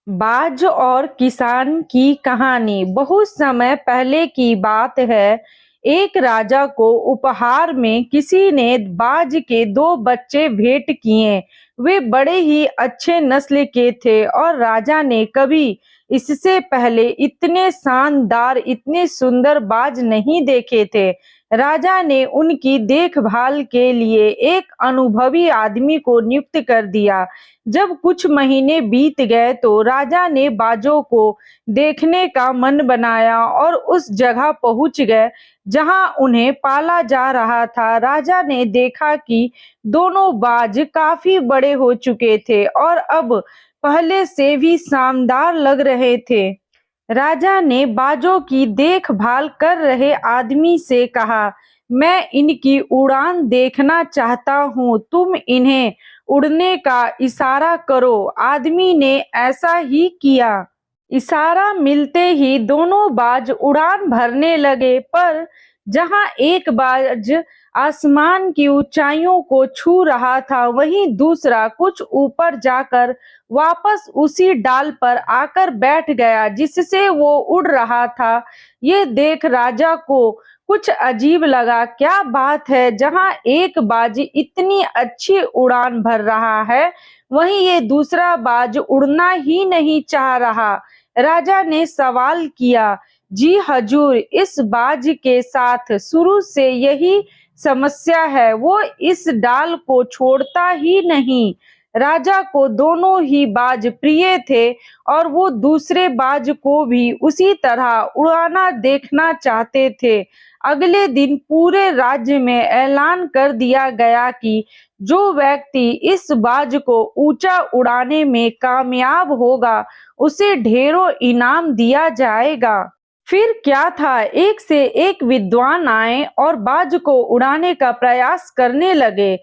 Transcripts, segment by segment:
बाज और किसान की कहानी बहुत समय पहले की बात है। एक राजा को उपहार में किसी ने बाज के दो बच्चे भेंट किए। वे बड़े ही अच्छे नस्ल के थे और राजा ने कभी इससे पहले इतने शानदार, इतने सुंदर बाज नहीं देखे थे। राजा ने उनकी देखभाल के लिए एक अनुभवी आदमी को नियुक्त कर दिया। जब कुछ महीने बीत गए तो राजा ने बाजों को देखने का मन बनाया और उस जगह पहुंच गए जहां उन्हें पाला जा रहा था। राजा ने देखा कि दोनों बाज काफी बड़े हो चुके थे और अब पहले से भी शानदार लग रहे थे। राजा ने बाजों की देखभाल कर रहे आदमी से कहा, मैं इनकी उड़ान देखना चाहता हूँ, तुम इन्हें उड़ने का इशारा करो। आदमी ने ऐसा ही किया। इशारा मिलते ही दोनों बाज उड़ान भरने लगे, पर जहां एक बाज आसमान की ऊंचाइयों को छू रहा था, वहीं दूसरा कुछ ऊपर जाकर वापस उसी डाल पर आकर बैठ गया जिससे वो उड़ रहा था। ये देख राजा को कुछ अजीब लगा। क्या बात है, जहां एक बाज इतनी अच्छी उड़ान भर रहा है, वहीं ये दूसरा बाज उड़ना ही नहीं चाह रहा। राजा ने सवाल किया, जी हजूर, इस बाज के साथ शुरू से यही समस्या है, वो इस डाल को छोड़ता ही नहीं। राजा को दोनों ही बाज प्रिय थे और वो दूसरे बाज को भी उसी तरह उड़ाना देखना चाहते थे। अगले दिन पूरे राज्य में ऐलान कर दिया गया कि जो व्यक्ति इस बाज को ऊंचा उड़ाने में कामयाब होगा, उसे ढेरों इनाम दिया जाएगा। फिर क्या था, एक से एक विद्वान आए और बाज को उड़ाने का प्रयास करने लगे,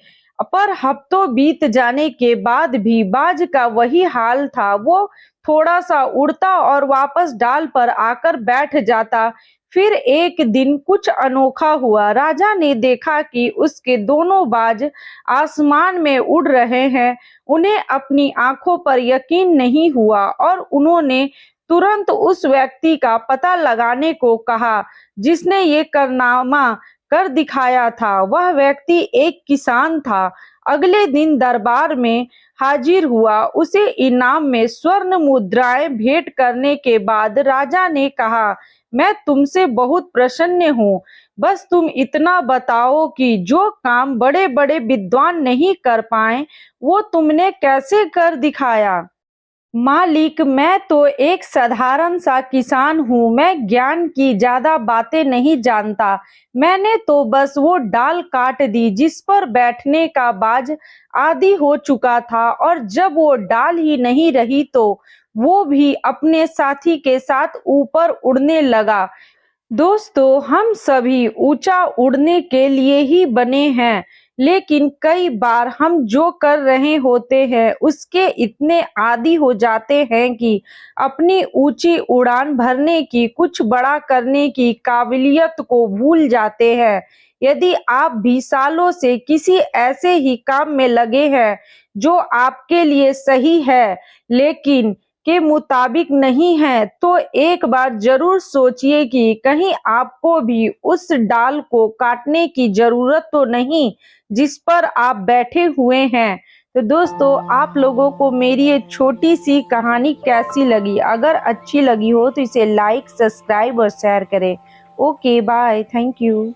पर हफ्तों बीत जाने के बाद भी बाज का वही हाल था। वो थोड़ा सा उड़ता और वापस डाल पर आकर बैठ जाता। फिर एक दिन कुछ अनोखा हुआ। राजा ने देखा कि उसके दोनों बाज आसमान में उड़ रहे हैं। उन्हें अपनी आंखों पर यकीन नहीं हुआ और उन्होंने तुरंत उस व्यक्ति का पता लगाने को कहा जिसने ये कारनामा कर दिखाया था। वह व्यक्ति एक किसान था। अगले दिन दरबार में हाजिर हुआ। उसे इनाम में स्वर्ण मुद्राएं भेंट करने के बाद राजा ने कहा, मैं तुमसे बहुत प्रसन्न हूँ। बस तुम इतना बताओ कि जो काम बड़े बड़े विद्वान नहीं कर पाए, वो तुमने कैसे कर दिखाया। मालिक, मैं तो एक साधारण सा किसान हूँ। मैं ज्ञान की ज्यादा बातें नहीं जानता। मैंने तो बस वो डाल काट दी जिस पर बैठने का बाज आदी हो चुका था, और जब वो डाल ही नहीं रही तो वो भी अपने साथी के साथ ऊपर उड़ने लगा। दोस्तों, हम सभी ऊंचा उड़ने के लिए ही बने हैं, लेकिन कई बार हम जो कर रहे होते हैं उसके इतने आदी हो जाते हैं कि अपनी ऊंची उड़ान भरने की, कुछ बड़ा करने की काबिलियत को भूल जाते हैं। यदि आप भी सालों से किसी ऐसे ही काम में लगे हैं जो आपके लिए सही है लेकिन के मुताबिक नहीं है, तो एक बार जरूर सोचिए कि कहीं आपको भी उस डाल को काटने की जरूरत तो नहीं जिस पर आप बैठे हुए हैं। तो दोस्तों, आप लोगों को मेरी ये छोटी सी कहानी कैसी लगी? अगर अच्छी लगी हो तो इसे लाइक, सब्सक्राइब और शेयर करें। Okay, bye, thank you.